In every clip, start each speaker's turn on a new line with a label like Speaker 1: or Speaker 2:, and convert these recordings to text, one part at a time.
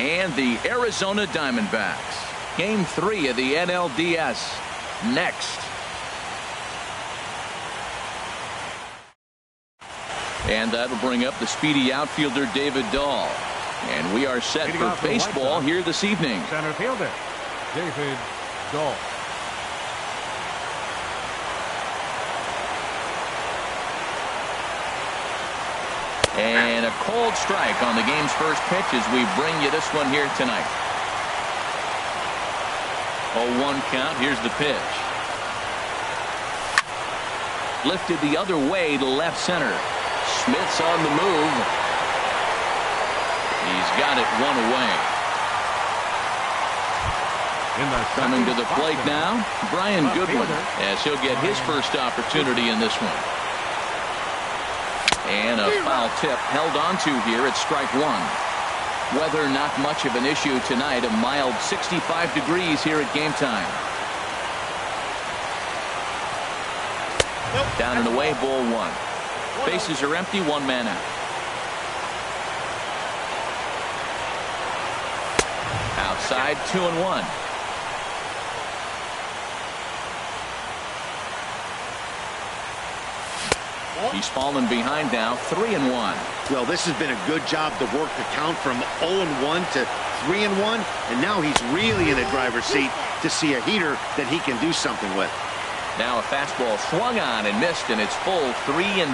Speaker 1: and the Arizona Diamondbacks. Game 3 of the NLDS next. And that'll bring up the speedy outfielder David Dahl. And we are set for baseball here this evening.
Speaker 2: Center fielder David Dahl.
Speaker 1: And a cold strike on the game's first pitch as we bring you this one here tonight. 0-1 count. Here's the pitch. Lifted the other way to left center. Smith's on the move. He's got it one away. Coming to the plate now, Brian Goodwin, as he'll get his first opportunity in this one. And a foul tip held onto here at strike one. Weather not much of an issue tonight. A mild 65 degrees here at game time. Down and away, ball one. Bases are empty, one man out. Outside, 2-1. He's fallen behind now, 3-1.
Speaker 3: Well, this has been a good job to work the count from 0-1 to 3-1, and now he's really in the driver's seat to see a heater that he can do something with.
Speaker 1: Now a fastball swung on and missed, and it's full 3-2.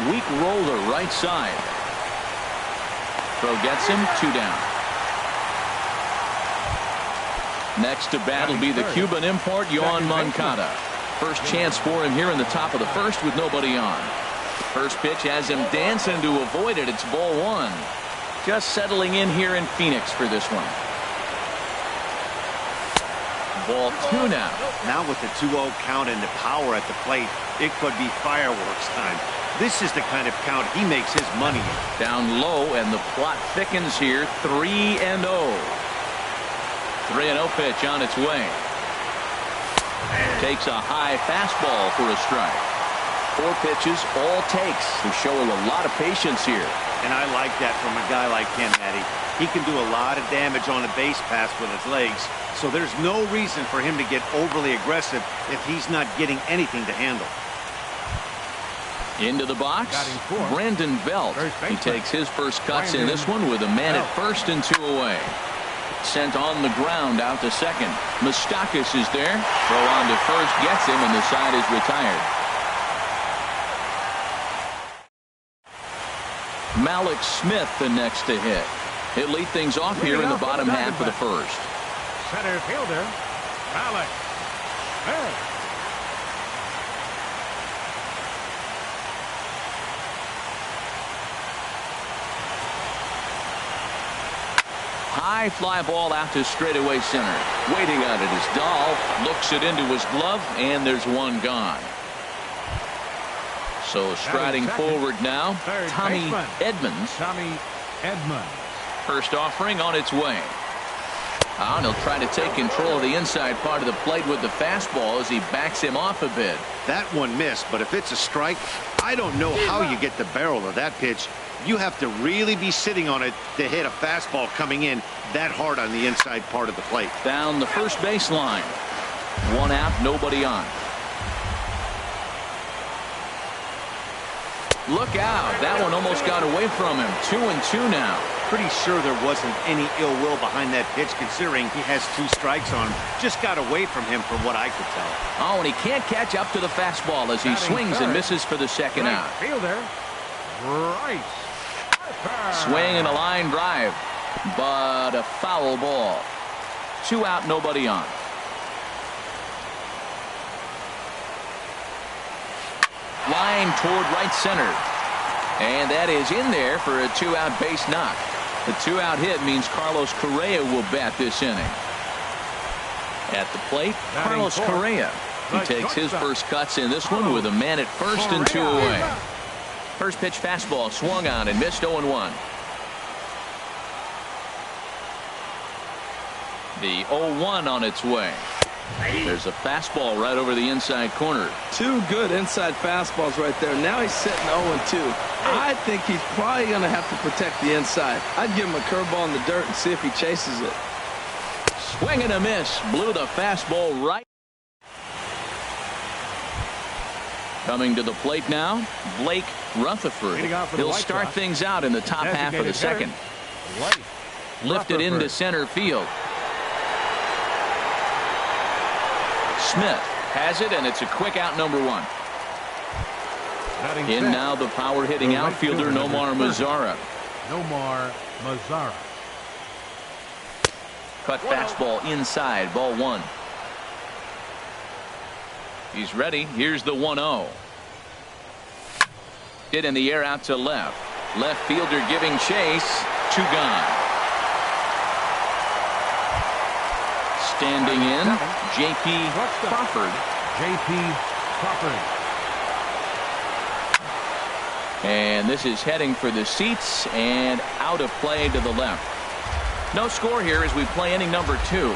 Speaker 1: Weak roller right side. Throw gets him, 2 down. Next to bat will be the Cuban import, Yoan Moncada. First chance for him here in the top of the first with nobody on. First pitch has him dancing to avoid it. It's ball one. Just settling in here in Phoenix for this one. Ball two now.
Speaker 3: Now with the 2-0 count and the power at the plate, it could be fireworks time. This is the kind of count he makes his money in.
Speaker 1: Down low, and the plot thickens here. 3-0. 3-0 pitch on its way. Takes a high fastball for a strike. 4 pitches, all takes. He's showing a lot of patience here.
Speaker 3: And I like that from a guy like him, Matty. He can do a lot of damage on a base pass with his legs, so there's no reason for him to get overly aggressive if he's not getting anything to handle.
Speaker 1: Into the box, Brandon Belt. He takes his first cuts in this one with a man at first and 2 away. Sent on the ground out to second. Moustakas is there. Throw on to first gets him, and the side is retired. Malik Smith the next to hit. He'll lead things off here in the bottom half of the first.
Speaker 2: Center fielder Malik Smith.
Speaker 1: High fly ball out to straightaway center. Waiting on it is Dahl. Looks it into his glove, and there's one gone. So striding forward now, Tommy Edmonds. First offering on its way. And he'll try to take control of the inside part of the plate with the fastball as he backs him off a bit.
Speaker 3: That one missed, but if it's a strike, I don't know how you get the barrel of that pitch. You have to really be sitting on it to hit a fastball coming in that hard on the inside part of the plate.
Speaker 1: Down the first baseline. 1 out, nobody on. Look out. That one almost got away from him. 2-2 now.
Speaker 3: Pretty sure there wasn't any ill will behind that pitch, considering he has 2 strikes on him. Just got away from him from what I could tell.
Speaker 1: Oh, and he can't catch up to the fastball as he swings and misses for the second out.
Speaker 2: Fielder Bryce.
Speaker 1: Swing and a line drive, but a foul ball. 2 out, nobody on. Line toward right center. And that is in there for a 2-out base knock. The 2-out hit means Carlos Correa will bat this inning. At the plate, Carlos Correa. He takes his first cuts in this one with a man at first and 2 away. First pitch fastball swung on and missed. 0-1. The 0-1 on its way. There's a fastball right over the inside corner.
Speaker 4: Two good inside fastballs right there. Now he's sitting 0-2. I think he's probably going to have to protect the inside. I'd give him a curveball in the dirt and see if he chases it.
Speaker 1: Swing and a miss. Blew the fastball right. Coming to the plate now, Blake Rutherford. He'll start things out in the top half of the second. Lifted into center field. Smith has it, and it's a quick out, number one. In now the power-hitting outfielder, Nomar Mazara.
Speaker 2: Nomar Mazara.
Speaker 1: Cut fastball inside, ball one. He's ready. Here's the 1-0. Hit in the air out to left. Left fielder giving chase. Two gone. Standing in, J.P. Crawford.
Speaker 2: J.P. Crawford.
Speaker 1: And this is heading for the seats and out of play to the left. No score here as we play inning number 2.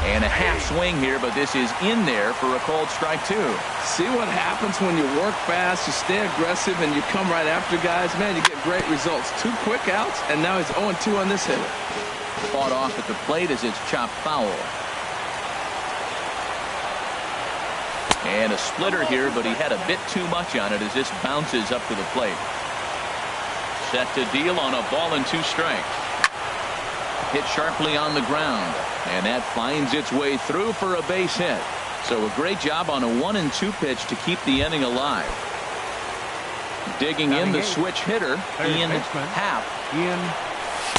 Speaker 1: And a half swing here, but this is in there for a called strike 2.
Speaker 4: See what happens when you work fast, you stay aggressive, and you come right after guys? Man, you get great results. 2 quick outs, and now he's 0-2 on this hitter.
Speaker 1: Fought off at the plate as it's chopped foul. And a splitter here, but he had a bit too much on it as this bounces up to the plate. Set to deal on a ball and 2 strikes. Hit sharply on the ground, and that finds its way through for a base hit. So a great job on a 1-2 pitch to keep the inning alive. Digging in the switch hitter, Ian Happ.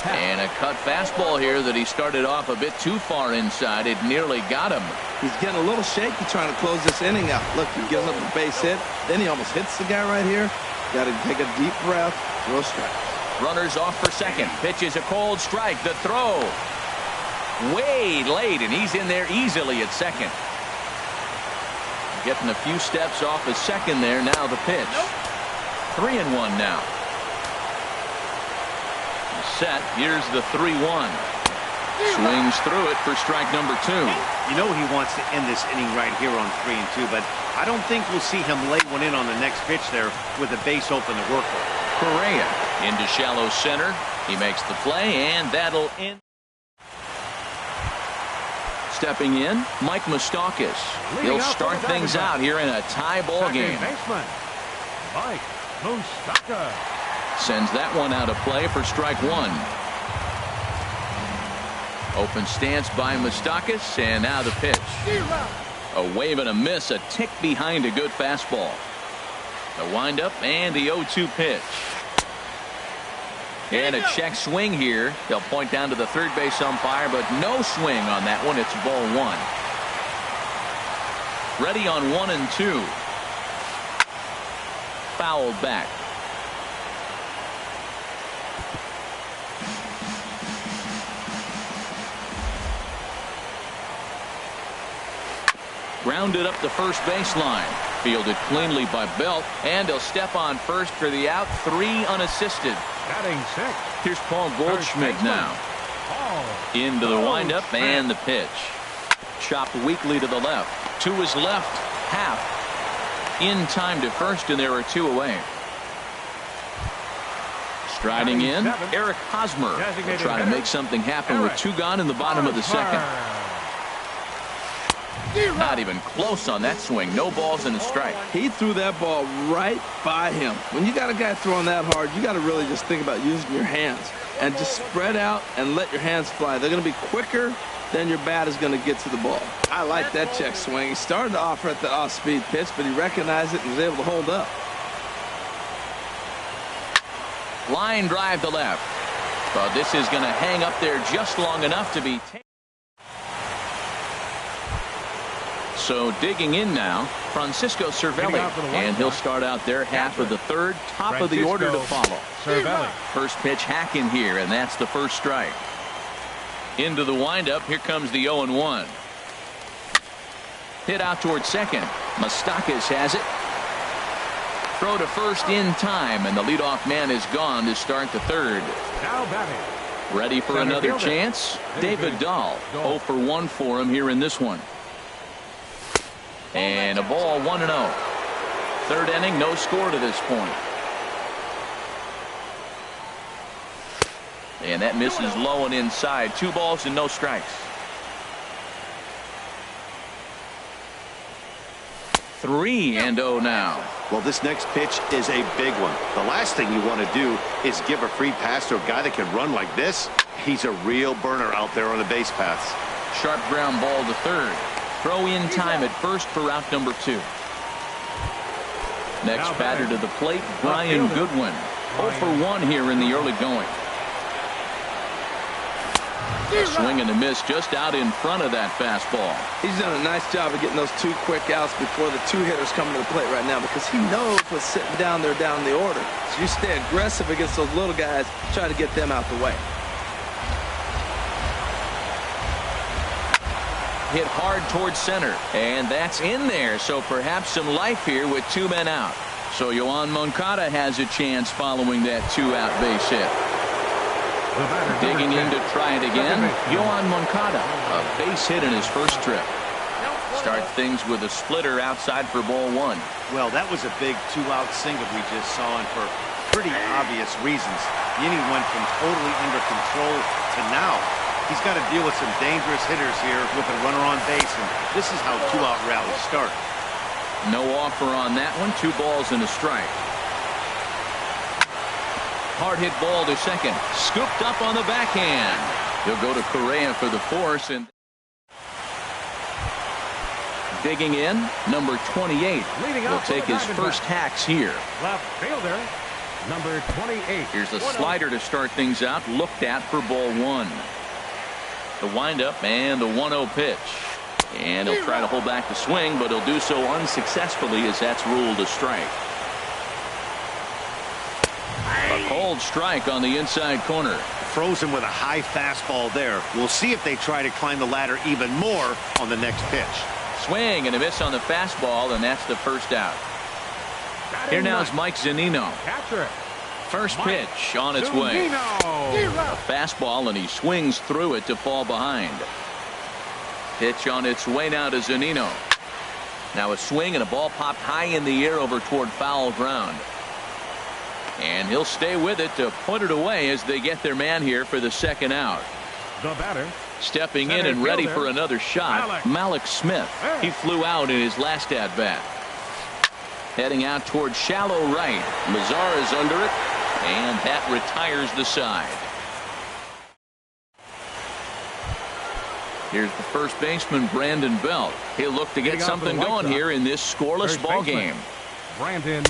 Speaker 1: And a cut fastball here that he started off a bit too far inside. It nearly got him.
Speaker 4: He's getting a little shaky trying to close this inning out. Look, he gives up a base hit. Then he almost hits the guy right here. Got to take a deep breath. Throw a strike.
Speaker 1: Runners off for second. Pitch is a cold strike. The throw. Way late, and he's in there easily at second. Getting a few steps off of second there. Now the pitch. 3-1 now. Set. Here's the 3-1. Swings through it for strike number 2.
Speaker 3: You know he wants to end this inning right here on 3-2, but I don't think we'll see him lay one in on the next pitch there with a base open to work with.
Speaker 1: Correa into shallow center. He makes the play, and that'll end. Stepping in, Mike Moustakas. He'll start things out here in a tie ball game.
Speaker 2: Baseman, Mike Moustakas.
Speaker 1: Sends that one out of play for strike 1. Open stance by Moustakas, and now the pitch. A wave and a miss, a tick behind a good fastball. The windup and the 0-2 pitch. And a check swing here. They'll point down to the third base umpire, but no swing on that one. It's ball 1. Ready on 1-2. Fouled back. Grounded up the first baseline. Fielded cleanly by Belt, and he'll step on first for the out. 3 unassisted.
Speaker 2: Batting 6.
Speaker 1: Here's Paul Goldschmidt now. Into the windup and the pitch. Chopped weakly to the left. To his left. Half. In time to first, and there are 2 away. Striding in, Eric Hosmer will try to make something happen with 2 gone in the bottom of the second. Not even close on that swing. No balls and a strike.
Speaker 4: He threw that ball right by him. When you got a guy throwing that hard, you got to really just think about using your hands and just spread out and let your hands fly. They're going to be quicker than your bat is going to get to the ball. I like that check swing. He started off at the off-speed pitch, but he recognized it and was able to hold up.
Speaker 1: Line drive to left. But this is going to hang up there just long enough to be taken. So digging in now, Francisco Cervelli, and he'll start out there half of the third, top of the order to follow. First pitch hacking here, and that's the first strike. Into the windup, here comes the 0-1. Hit out towards second. Moustakas has it. Throw to first in time, and the leadoff man is gone to start the third.
Speaker 2: Now batting,
Speaker 1: Ready for another chance? David Dahl. 0 for 1 for him here in this one. And a ball 1-0. Third inning, no score to this point. And that misses low and inside. 2 balls and no strikes. 3-0 now.
Speaker 3: Well, this next pitch is a big one. The last thing you want to do is give a free pass to a guy that can run like this. He's a real burner out there on the base paths.
Speaker 1: Sharp ground ball to third. Throw in time at first for out number 2. Next batter to the plate, Brian Goodwin. 0 for 1 here in the early going. A swing and a miss just out in front of that fastball.
Speaker 4: He's done a nice job of getting those 2 quick outs before the 2 hitters come to the plate right now, because he knows what's sitting down there down the order. So you stay aggressive against those little guys, try to get them out the way.
Speaker 1: Hit hard towards center, and that's in there, so perhaps some life here with 2 men out. So Yoan Moncada has a chance following that 2-out base hit. Digging in to try it again, Yoan Moncada, a base hit in his first trip. Start things with a splitter outside for ball 1.
Speaker 3: Well, that was a big 2-out single we just saw, and for pretty obvious reasons. The inning went from totally under control to now. He's got to deal with some dangerous hitters here with a runner on base, and this is how 2-out rallies start.
Speaker 1: No offer on that one. 2 balls and a strike. Hard hit ball to second. Scooped up on the backhand. He'll go to Correa for the force, and digging in, number 28. He'll take his first hacks here.
Speaker 2: Left fielder, number 28.
Speaker 1: Here's a slider to start things out. Looked at for ball 1. The windup and the 1-0 pitch. And he'll try to hold back the swing, but he'll do so unsuccessfully as that's ruled a strike. A cold strike on the inside corner.
Speaker 3: Frozen with a high fastball there. We'll see if they try to climb the ladder even more on the next pitch.
Speaker 1: Swing and a miss on the fastball, and that's the first out. Here now is Mike Zunino.
Speaker 2: Catcher.
Speaker 1: First pitch on its way. A fastball, and he swings through it to fall behind. Pitch on its way now to Zunino. Now a swing and a ball popped high in the air over toward foul ground. And he'll stay with it to put it away as they get their man here for the second out.
Speaker 2: The batter.
Speaker 1: Stepping in and ready for another shot, Malik Smith. He flew out in his last at-bat. Heading out towards shallow right. Mazar is under it, and that retires the side. Here's the first baseman, Brandon Belt. He'll look to get something going here in this scoreless ball game.
Speaker 2: Brandon.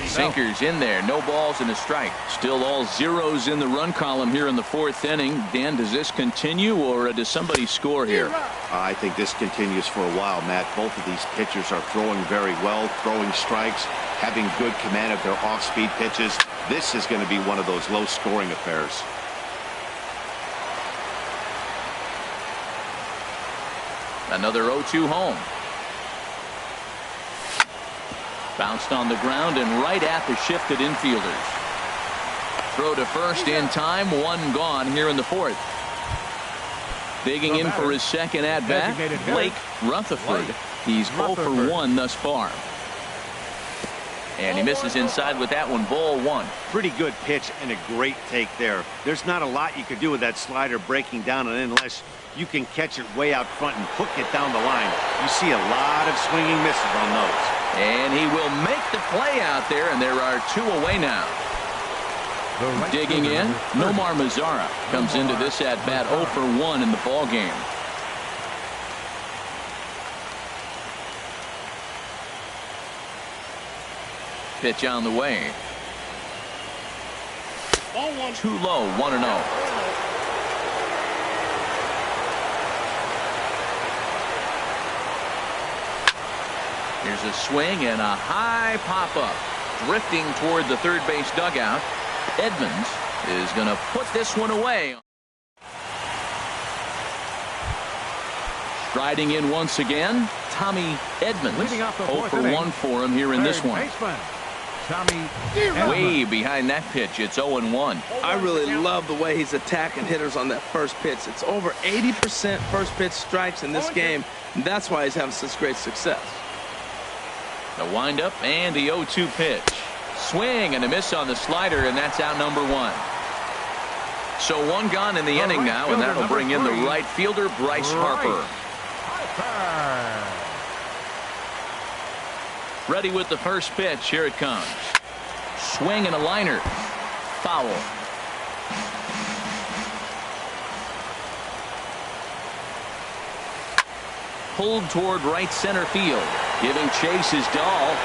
Speaker 1: Sinkers in there, no balls and a strike. Still all zeros in the run column here in the 4th inning. Dan, does this continue, or does somebody score here?
Speaker 3: I think this continues for a while, Matt. Both of these pitchers are throwing very well, throwing strikes, having good command of their off-speed pitches. This is going to be one of those low-scoring affairs.
Speaker 1: Another 0-2 home. Bounced on the ground and right at the shifted infielders. Throw to first in time. 1 gone here in the 4th. Digging in for his second at-bat, Blake Rutherford. He's 0 for 1 thus far. And he misses inside with that one. Ball 1.
Speaker 3: Pretty good pitch and a great take there. There's not a lot you could do with that slider breaking down, and unless you can catch it way out front and hook it down the line, you see a lot of swinging misses on those.
Speaker 1: And he will make the play out there, and there are 2 away now. Digging in, Nomar Mazara comes into this at-bat 0 for 1 in the ball game. Pitch on the way. Too low, 1-0. Here's a swing and a high pop-up. Drifting toward the third base dugout. Edmonds is going to put this one away. Striding in once again, Tommy Edmonds. 0 for 1 for him here in this one.
Speaker 2: Tommy.
Speaker 1: Way behind that pitch. It's 0-1.
Speaker 4: I really love the way he's attacking hitters on that first pitch. It's over 80% first pitch strikes in this game. And that's why he's having such great success.
Speaker 1: The windup and the 0-2 pitch. Swing and a miss on the slider, and that's out number 1. So one gone in the inning now, and that'll bring in the right fielder, Bryce Harper. Ready with the first pitch. Here it comes. Swing and a liner. Foul. Pulled toward right center field. Giving chase is Dahl.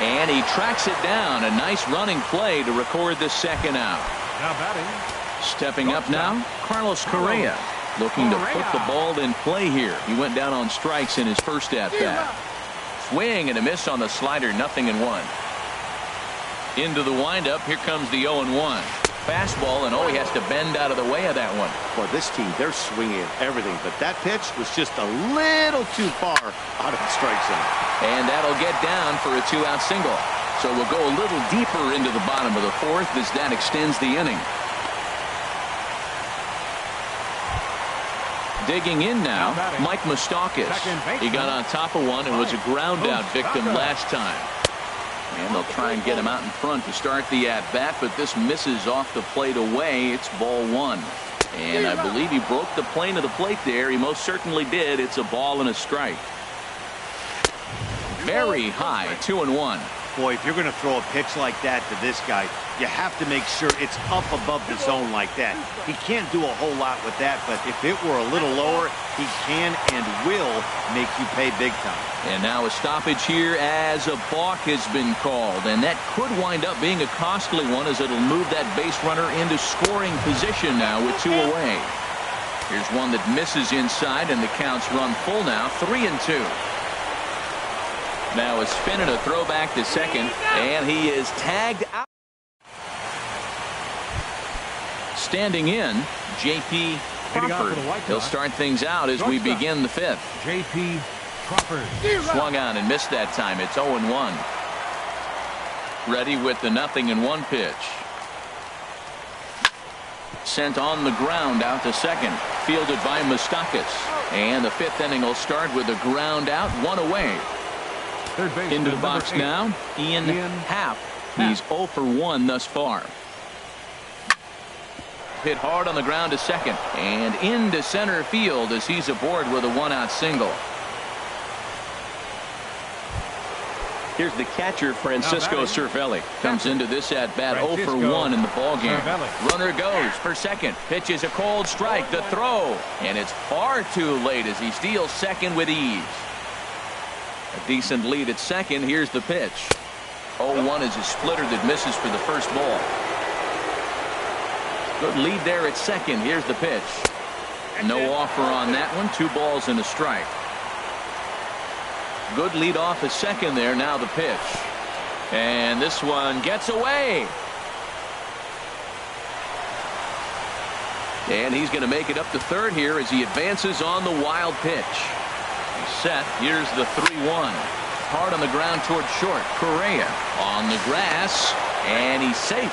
Speaker 1: And he tracks it down. A nice running play to record the second out.
Speaker 2: Now batting.
Speaker 1: Stepping up now, Carlos Correa. Looking to put the ball in play here. He went down on strikes in his first at-bat. Swing and a miss on the slider. 0-1. Into the windup. Here comes the 0-1. Fastball, and he has to bend out of the way of that one.
Speaker 3: Well, this team, they're swinging everything, but that pitch was just a little too far out of the strike zone.
Speaker 1: And that'll get down for a 2-out single. So we'll go a little deeper into the bottom of the fourth as that extends the inning. Digging in now, Mike Moustakas. He got on top of one and was a ground out victim last time. And they'll try and get him out in front to start the at-bat, but this misses off the plate away. It's ball 1. And I believe he broke the plane of the plate there. He most certainly did. It's a ball and a strike. Very high, 2-1.
Speaker 3: Boy, if you're going to throw a pitch like that to this guy, you have to make sure it's up above the zone like that. He can't do a whole lot with that, but if it were a little lower, he can and will make you pay big time.
Speaker 1: And now a stoppage here as a balk has been called, and that could wind up being a costly one as it'll move that base runner into scoring position now with 2 away. Here's one that misses inside, and the count's run full now, 3-2. Now is Finnan a throwback to second, and he is tagged out. Standing in, J.P. Crawford. He'll start things out as we begin the 5th.
Speaker 2: J.P. Crawford.
Speaker 1: Swung on and missed that time. It's 0-1. Ready with the 0-1 pitch. Sent on the ground out to second. Fielded by Moustakas. And the 5th inning will start with a ground out, 1 away. Into the box now, Ian Happ. He's 0 for 1 thus far. Hit hard on the ground to second and into center field as he's aboard with a 1-out single. Here's the catcher, Francisco Cervelli. Comes into this at bat 0 for 1 in the ballgame. Runner goes for second. Pitches a cold strike. The throw, and it's far too late as he steals second with ease. A decent lead at second. Here's the pitch. 0-1 is a splitter that misses for the first ball. Good lead there at second. Here's the pitch. No offer on that one. 2 balls and a strike. Good lead off at second there. Now the pitch. And this one gets away. And he's going to make it up to third here as he advances on the wild pitch. Set. Here's the 3-1. Hard on the ground toward short. Correa on the grass, and he's safe.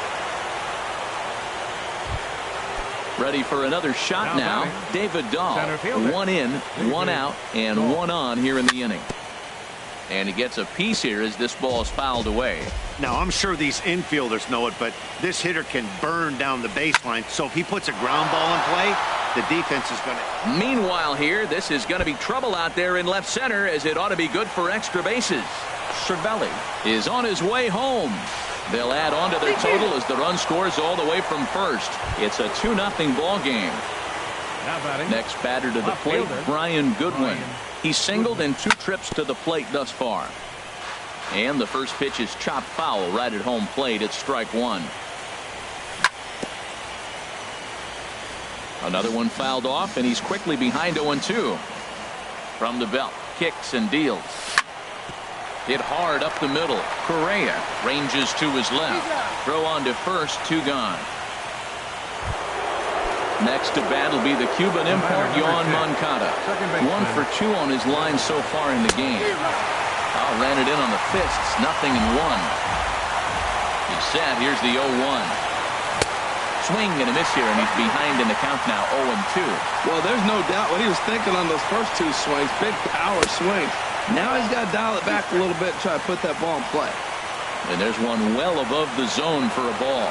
Speaker 1: Ready for another shot now. David Dahl. 1 in, 1 out, and 1 on here in the inning. And he gets a piece here as this ball is fouled away.
Speaker 3: Now, I'm sure these infielders know it, but this hitter can burn down the baseline. So if he puts a ground ball in play, the defense is going to.
Speaker 1: Meanwhile here, this is going to be trouble out there in left center as it ought to be good for extra bases. Cervelli is on his way home. They'll add on to their total as the run scores all the way from first. It's a 2-0 ball game. Next batter to the plate, Brian Goodwin. He's singled in 2 trips to the plate thus far. And the first pitch is chopped foul right at home plate. It's strike 1. Another one fouled off, and he's quickly behind 0-2. From the belt, kicks and deals. Hit hard up the middle. Correa ranges to his left. Throw on to first, 2 gone. Next to bat will be the Cuban import, Yohan Moncada. 1 for 2 on his line so far in the game. Oh, ran it in on the fists. 0-1. He's set. Here's the 0-1. Swing and a miss here, and he's behind in the count now, 0-2.
Speaker 4: Well, there's no doubt what he was thinking on those first two swings. Big power swings. Now he's got to dial it back a little bit and try to put that ball in play.
Speaker 1: And there's one well above the zone for a ball.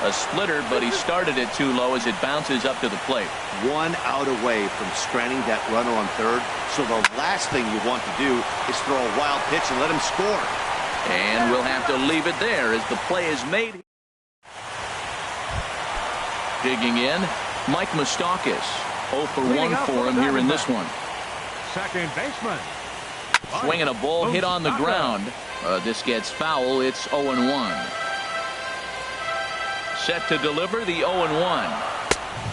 Speaker 1: A splitter, but he started it too low as it bounces up to the plate.
Speaker 3: 1 out away from stranding that runner on third. So the last thing you want to do is throw a wild pitch and let him score.
Speaker 1: And we'll have to leave it there as the play is made. Digging in, Mike Moustakas. 0 for 1 for him here in this one.
Speaker 2: Second baseman.
Speaker 1: Swinging a ball hit on the ground. This gets foul. It's 0-1. Set to deliver the 0-1.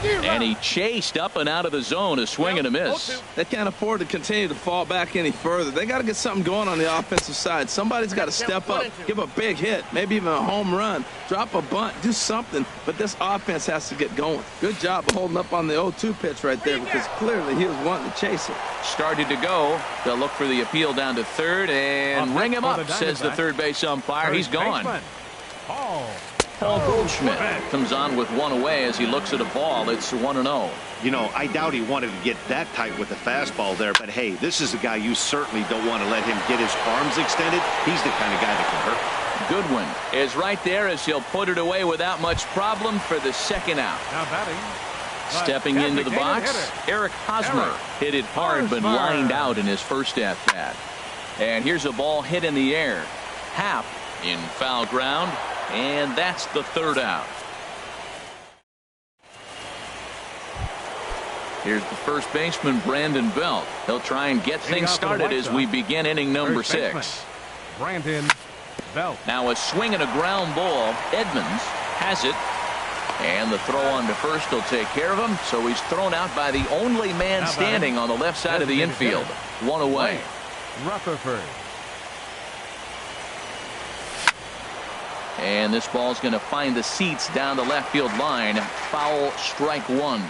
Speaker 1: And he chased up and out of the zone. A swing and a miss.
Speaker 4: They can't afford to continue to fall back any further. They got to get something going on the offensive side. Somebody's got to step up, give a big hit, maybe even a home run, drop a bunt, do something. But this offense has to get going. Good job of holding up on the 0-2 pitch right there, because clearly he was wanting to chase it.
Speaker 1: Started to go. They'll look for the appeal down to third and ring him up, says the third base umpire. He's gone. Paul Goldschmidt comes on with one away as he looks at a ball. It's 1-0.
Speaker 3: You know, I doubt he wanted to get that tight with the fastball there, but hey, this is a guy you certainly don't want to let him get his arms extended. He's the kind of guy that can hurt.
Speaker 1: Goodwin is right there as he'll put it away without much problem for the second out.
Speaker 2: Now batting.
Speaker 1: Stepping into the box, Eric Hosmer hit it hard but lined out in his first at-bat. And here's a ball hit in the air. Happ in foul ground. And that's the third out. Here's the first baseman, Brandon Belt. He'll try and get things started as we begin inning number 6.
Speaker 2: Brandon Belt.
Speaker 1: Now a swing and a ground ball. Edmonds has it. And the throw on to first will take care of him. So he's thrown out by the only man standing on the left side of the infield. 1 away.
Speaker 2: Rutherford.
Speaker 1: And this ball's going to find the seats down the left field line. Foul, strike 1.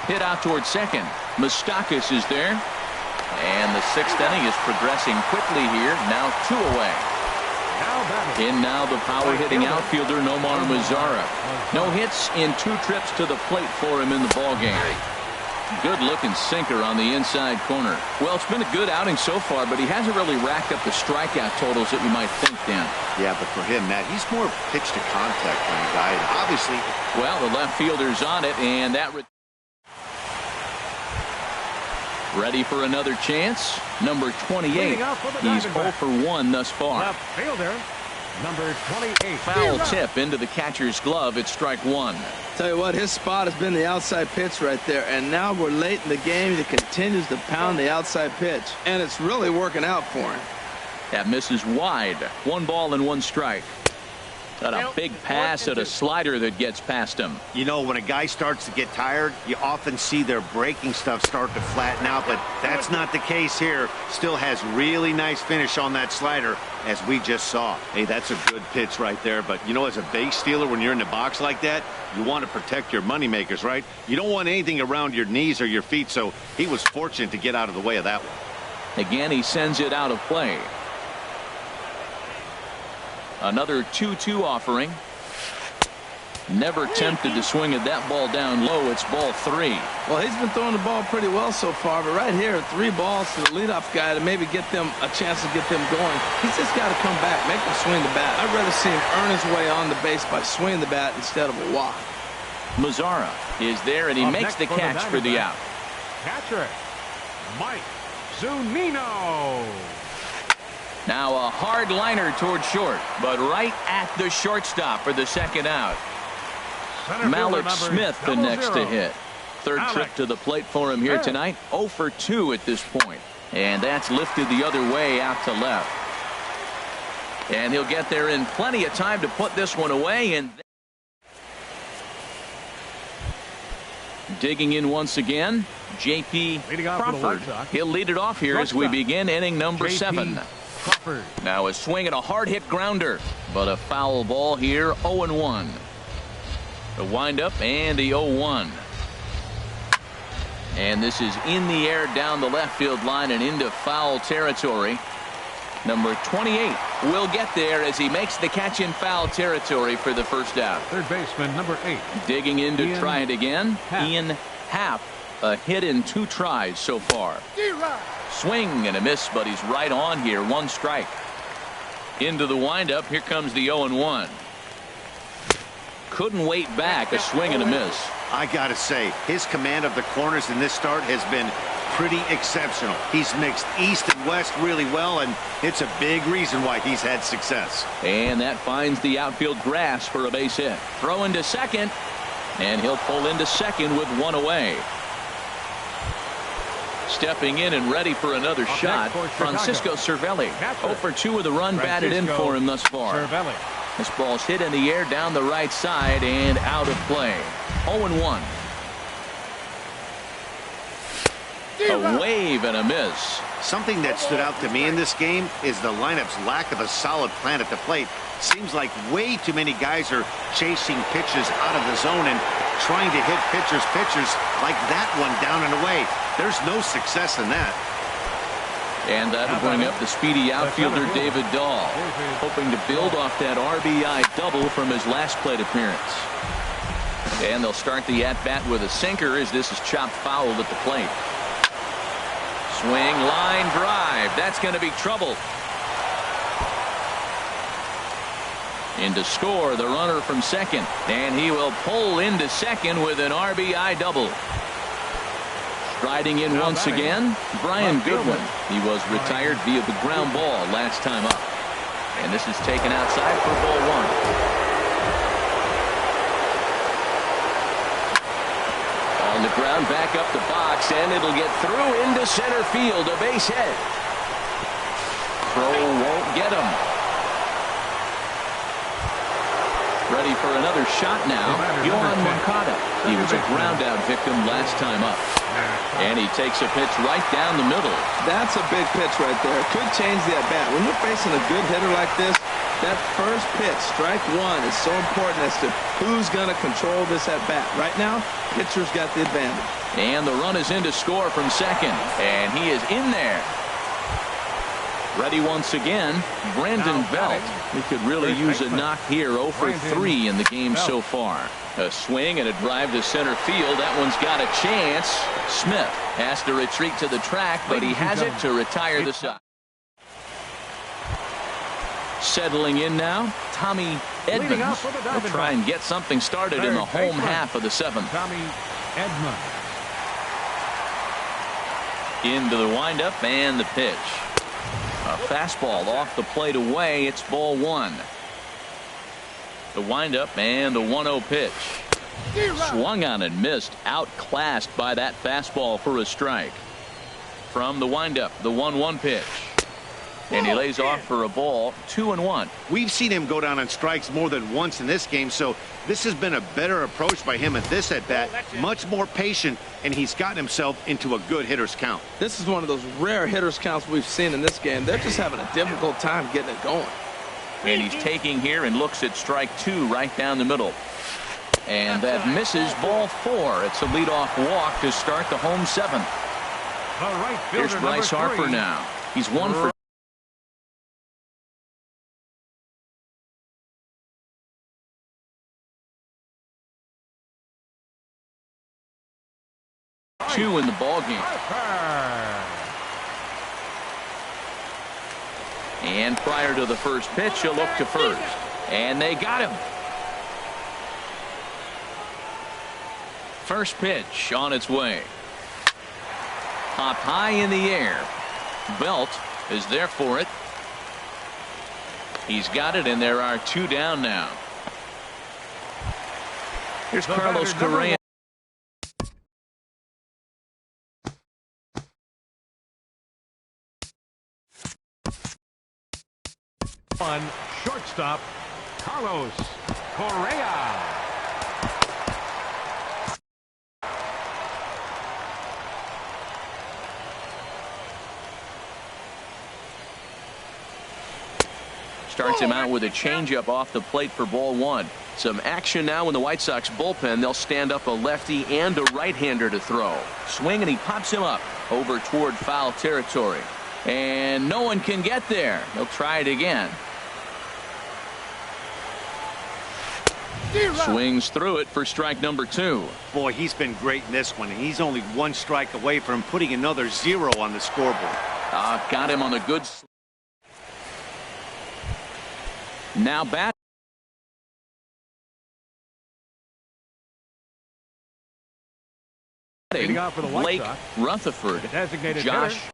Speaker 1: Hit out towards second. Moustakas is there. And the 6th inning is progressing quickly here. Now 2 away. In now the power hitting outfielder Nomar Mazara. No hits in 2 trips to the plate for him in the ballgame. Good looking sinker on the inside corner. Well, it's been a good outing so far, but he hasn't really racked up the strikeout totals that you might think, Dan.
Speaker 3: Yeah, but for him, Matt, he's more pitch to contact kind of guy. And obviously,
Speaker 1: well, the left fielder's on it, and that ready for another chance. Number 28. He's 0 for 1 thus far.
Speaker 2: Left fielder, number 28.
Speaker 1: Foul tip into the catcher's glove. It's strike 1.
Speaker 4: Tell you what, his spot has been the outside pitch right there, and now we're late in the game. He continues to pound the outside pitch, and it's really working out for him.
Speaker 1: That misses wide. 1 ball and 1 strike. Got a big pass at a slider that gets past him.
Speaker 3: You know, when a guy starts to get tired, you often see their breaking stuff start to flatten out, but that's not the case here. Still has really nice finish on that slider, as we just saw. Hey, that's a good pitch right there, but you know, as a base stealer, when you're in the box like that, you want to protect your money makers, right? You don't want anything around your knees or your feet, so he was fortunate to get out of the way of that one.
Speaker 1: Again, he sends it out of play. Another 2-2 offering. Never tempted to swing at that ball down low. It's ball 3.
Speaker 4: Well, he's been throwing the ball pretty well so far, but right here, 3 balls to the leadoff guy to maybe get them a chance to get them going. He's just got to come back, make them swing the bat. I'd rather see him earn his way on the base by swinging the bat instead of a walk.
Speaker 1: Mazara is there, and he makes the catch for the out.
Speaker 2: Catcher, Mike Zunino.
Speaker 1: Now a hard liner toward short, but right at the shortstop for the second out. Malik Smith the next to hit. Third trip to the plate for him here tonight. 0 for 2 at this point. And that's lifted the other way out to left. And he'll get there in plenty of time to put this one away. And digging in once again, J.P. Crawford. He'll lead it off here as we begin inning number 7. Now a swing and a hard hit grounder, but a foul ball here. 0-1. The windup and the 0-1. And this is in the air down the left field line and into foul territory. Number 28 will get there as he makes the catch in foul territory for the first out.
Speaker 2: Third baseman, number 8.
Speaker 1: Digging in to
Speaker 2: Ian
Speaker 1: try it again.
Speaker 2: Happ.
Speaker 1: Ian Happ, a hit in 2 tries so far. Swing and a miss, but he's right on here. 1 strike. Into the windup. Here comes the 0-1. Couldn't wait back. A swing and a miss.
Speaker 3: I gotta say, his command of the corners in this start has been pretty exceptional. He's mixed east and west really well, and it's a big reason why he's had success.
Speaker 1: And that finds the outfield grass for a base hit. Throw into second, and he'll pull into second with 1 away. Stepping in and ready for another shot, Francisco Cervelli. 0 for 2 with a run batted in for him thus far.
Speaker 2: Cervelli.
Speaker 1: This ball's hit in the air down the right side and out of play. 0-1. A wave and a miss.
Speaker 3: Something that stood out to me in this game is the lineup's lack of a solid plan at the plate. Seems like way too many guys are chasing pitches out of the zone and trying to hit pitchers like that one down and away. There's no success in that.
Speaker 1: And that'll bring up the speedy outfielder David Dahl, hoping to build off that RBI double from his last plate appearance. And they'll start the at-bat with a sinker as this is chopped foul at the plate. Swing, line drive. That's going to be trouble. In to score, the runner from second. And he will pull into second with an RBI double. Striding in once again, Brian Goodwin. He was retired via the ground ball last time up. And this is taken outside for ball 1. On the ground, back up the box, and it'll get through into center field. A base hit. Throw won't get him. Ready for another shot now. Yohan Moncada. He was a ground out victim last time up. And he takes a pitch right down the middle.
Speaker 4: That's a big pitch right there. Could change the at-bat. When you're facing a good hitter like this, that first pitch, strike 1, is so important as to who's going to control this at-bat. Right now, pitcher's got the advantage.
Speaker 1: And the run is in to score from second. And he is in there. Ready once again, Brandon Belt. He could really use a knock here. 0 for 3 in the game so far. A swing and a drive to center field. That one's got a chance. Smith has to retreat to the track, but he has it to retire the side. Settling in now, Tommy Edmonds will try and get something started in the home half of the 7th.
Speaker 2: Tommy Edmonds.
Speaker 1: Into the windup and the pitch. A fastball off the plate away. It's ball 1. The windup and the 1-0 pitch. Swung on and missed. Outclassed by that fastball for a strike. From the windup, the 1-1 pitch. And he lays off for a ball. 2-1.
Speaker 3: We've seen him go down on strikes more than once in this game, so this has been a better approach by him at this at-bat. Much more patient, and he's gotten himself into a good hitter's count.
Speaker 4: This is one of those rare hitter's counts we've seen in this game. They're just having a difficult time getting it going.
Speaker 1: And he's taking here and looks at strike 2 right down the middle. And that misses ball 4. It's a leadoff walk to start the home 7th. Here's Bryce Harper now. He's 1 for 2 in the ballgame. And prior to the first pitch, he'll look to first. And they got him. First pitch on its way. Popped high in the air. Belt is there for it. He's got it, and there are 2 down now. Here's Carlos Correa.
Speaker 2: On shortstop, Carlos Correa.
Speaker 1: Starts him out with a changeup off the plate for ball 1. Some action now in the White Sox bullpen. They'll stand up a lefty and a right-hander to throw. Swing, and he pops him up over toward foul territory. And no one can get there. They'll try it again. Swings through it for strike number 2.
Speaker 3: Boy, he's been great in this one, and he's only one strike away from putting another 0 on the scoreboard.
Speaker 1: Got him on the good. Now bat.
Speaker 2: Leading off for the White
Speaker 1: Blake
Speaker 2: Sox,
Speaker 1: Rutherford.
Speaker 2: the designated
Speaker 1: Josh
Speaker 2: hitter.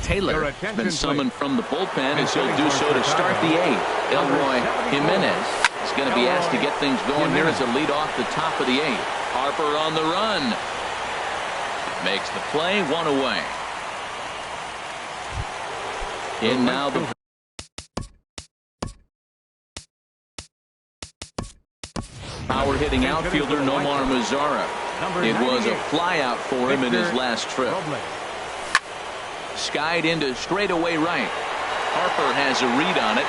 Speaker 1: Taylor
Speaker 2: Your
Speaker 1: has
Speaker 2: attention,
Speaker 1: been summoned
Speaker 2: please.
Speaker 1: from the bullpen as he'll
Speaker 2: And
Speaker 1: do
Speaker 2: hitting
Speaker 1: so
Speaker 2: for
Speaker 1: to start the
Speaker 2: Chicago.
Speaker 1: 8th. Elroy Jimenez is going to be asked to get things going here as a lead off the top of the 8th. Harper on the run. Makes the play, 1 away. In now the power hitting outfielder Nomar Mazara. It was a flyout for him in his last trip. Skied into straightaway right. Harper has a read on it.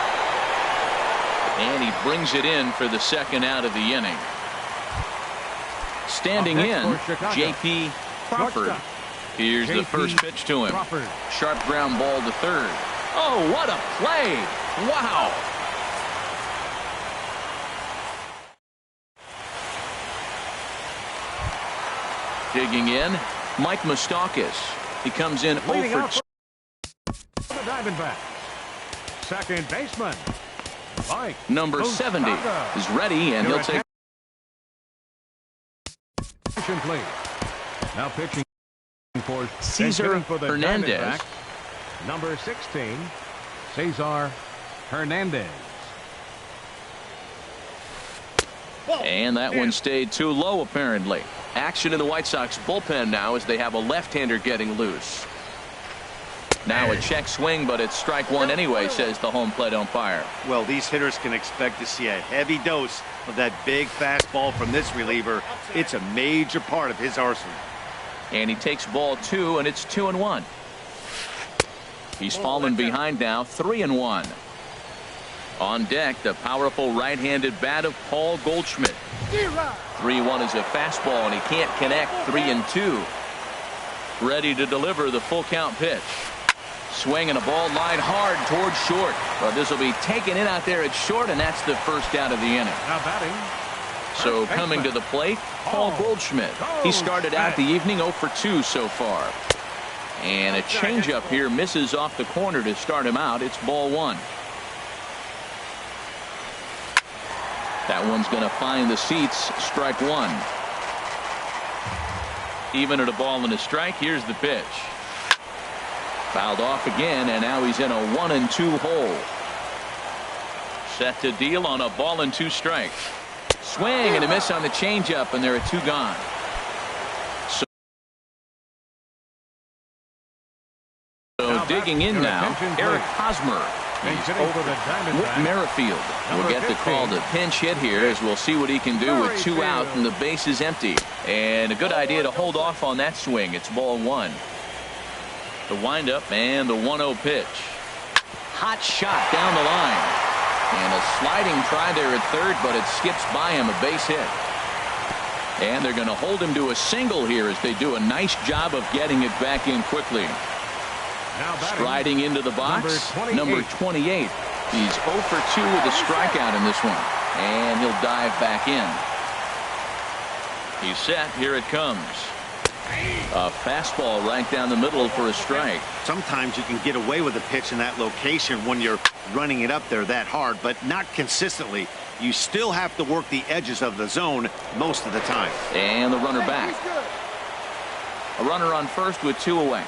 Speaker 1: And he brings it in for the second out of the inning. Standing in, J.P. Crawford. Here's the first pitch to him. Sharp ground ball to third. Oh, what a play! Wow! Digging in, Mike Moustakas. He comes in
Speaker 2: Leading
Speaker 1: 0
Speaker 2: off
Speaker 1: for
Speaker 2: the Diamondbacks. Second baseman, Mike
Speaker 1: number 70
Speaker 2: Moustakas.
Speaker 1: is ready, and
Speaker 2: Your
Speaker 1: he'll take.
Speaker 2: attention, please. Now pitching for
Speaker 1: Cesar
Speaker 2: hitting for the
Speaker 1: Hernandez.
Speaker 2: Diamondbacks, number 16, Cesar Hernandez.
Speaker 1: And that one stayed too low, apparently. Action in the White Sox bullpen now as they have a left-hander getting loose. Now a check swing, but it's strike 1 anyway, says the home plate umpire.
Speaker 3: Well, these hitters can expect to see a heavy dose of that big fastball from this reliever. It's a major part of his arsenal.
Speaker 1: And he takes ball 2, and it's 2-1. He's fallen behind now, 3-1. On deck, the powerful right-handed bat of Paul Goldschmidt. 3-1 is a fastball, and he can't connect. 3-2. Ready to deliver the full count pitch. Swing and a ball line hard towards short. But this will be taken in out there at short, and that's the first out of the inning.
Speaker 2: Now batting.
Speaker 1: So coming to the plate, Paul Goldschmidt. He started out the evening 0 for 2 so far. And a changeup here misses off the corner to start him out. It's ball 1. That one's going to find the seats. Strike 1. Even at a ball and a strike. Here's the pitch. Fouled off again, and now he's in a 1-2 hole. Set to deal on a ball and 2 strikes. Swing and a miss on the changeup, and there are 2 gone. So digging in now, Eric Hosmer. He's over the Whit Merrifield will get the call to pinch hit here, as we'll see what he can do with 2 out and the base is empty. And a good idea to hold off on that swing. It's ball 1. The windup and the 1-0 pitch. Hot shot down the line. And a sliding try there at third, but it skips by him, a base hit. And they're going to hold him to a single here as they do a nice job of getting it back in quickly. Striding into the box, number 28. He's 0 for 2 with a strikeout in this one. And he'll dive back in. He's set. Here it comes. A fastball right down the middle for a strike.
Speaker 3: Sometimes you can get away with a pitch in that location when you're running it up there that hard, but not consistently. You still have to work the edges of the zone most of the time.
Speaker 1: And the runner back. A runner on first with 2 away.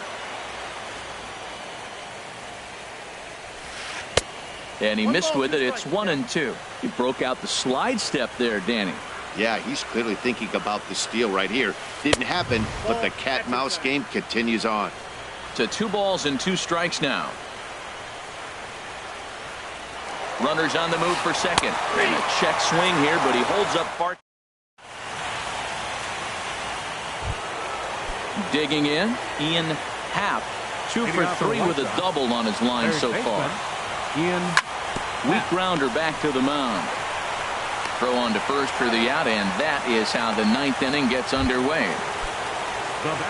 Speaker 1: And he missed with it. It's 1-2. He broke out the slide step there, Danny.
Speaker 3: Yeah, he's clearly thinking about the steal right here. Didn't happen, but the cat-mouse game continues on.
Speaker 1: To 2 balls and 2 strikes now. Runners on the move for second. And a check swing here, but he holds up far. Digging in, Ian Happ. 2 for 3 with a double on his line so far.
Speaker 2: Ian
Speaker 1: Weak grounder back to the mound. Throw on to first for the out, and that is how the ninth inning gets underway.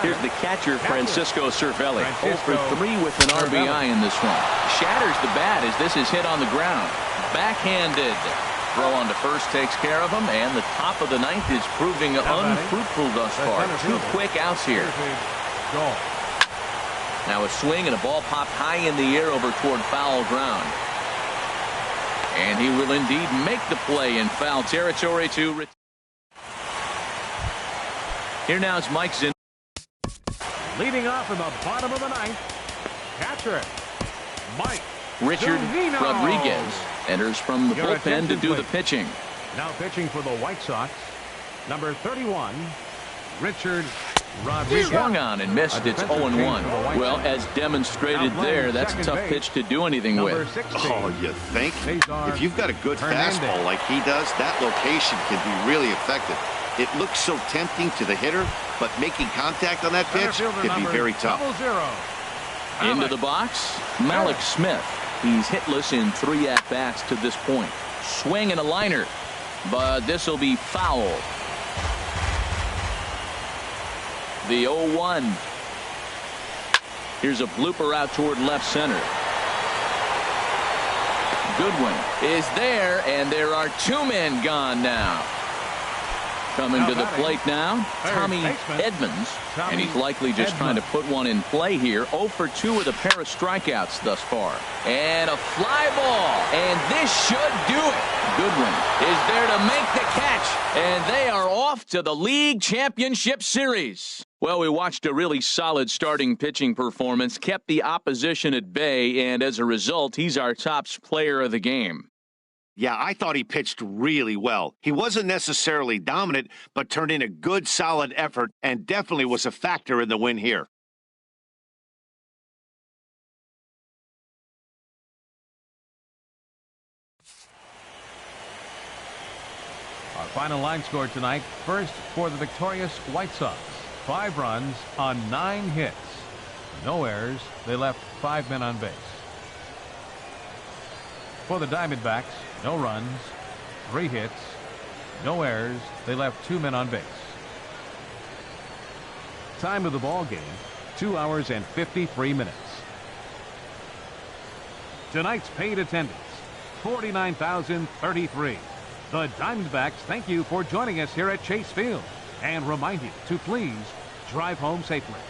Speaker 1: Here's the catcher, Francisco Cervelli. 0 for 3 with an RBI in this one. Shatters the bat as this is hit on the ground. Backhanded. Throw on to first takes care of him, and the top of the ninth is proving unfruitful thus far. 2 quick outs here. Now a swing and a ball popped high in the air over toward foul ground. And he will indeed make the play in foul territory to. Here now is Mike Zinn.
Speaker 2: Leading off in the bottom of the ninth, catcher Mike
Speaker 1: Richard
Speaker 2: Zunino.
Speaker 1: Rodriguez enters from the bullpen to do the pitching.
Speaker 2: Now pitching for the White Sox, number 31, Richard Rodriguez.
Speaker 1: Swung on and missed. It's 0-1. Well, as demonstrated there, that's a tough pitch to do anything with.
Speaker 2: 16,
Speaker 3: Oh, you think? If you've got a good
Speaker 2: Hernandez.
Speaker 3: fastball like he does, that location can be really effective. It looks so tempting to the hitter, but making contact on that pitch can be very tough.
Speaker 2: 00.
Speaker 1: Into the box, Malik Smith. He's hitless in 3 at-bats to this point. Swing and a liner, but this will be foul. The 0-1. Here's a blooper out toward left center. Goodwin is there, and there are 2 men gone now. Coming to the plate now, Tommy Edmonds, and he's likely just trying to put one in play here. 0 for 2 with a pair of strikeouts thus far. And a fly ball, and this should do it. Goodwin is there to make the catch, and they are off to the League Championship Series. Well, we watched a really solid starting pitching performance, kept the opposition at bay, and as a result, he's our top player of the game.
Speaker 3: Yeah, I thought he pitched really well. He wasn't necessarily dominant, but turned in a good, solid effort and definitely was a factor in the win here.
Speaker 2: Our final line score tonight, first for the victorious White Sox. 5 runs on 9 hits. No errors. They left 5 men on base. For the Diamondbacks, no runs, 3 hits, no errors. They left 2 men on base. Time of the ball game, 2 hours and 53 minutes. Tonight's paid attendance, 49,033. The Diamondbacks thank you for joining us here at Chase Field and remind you to please drive home safely.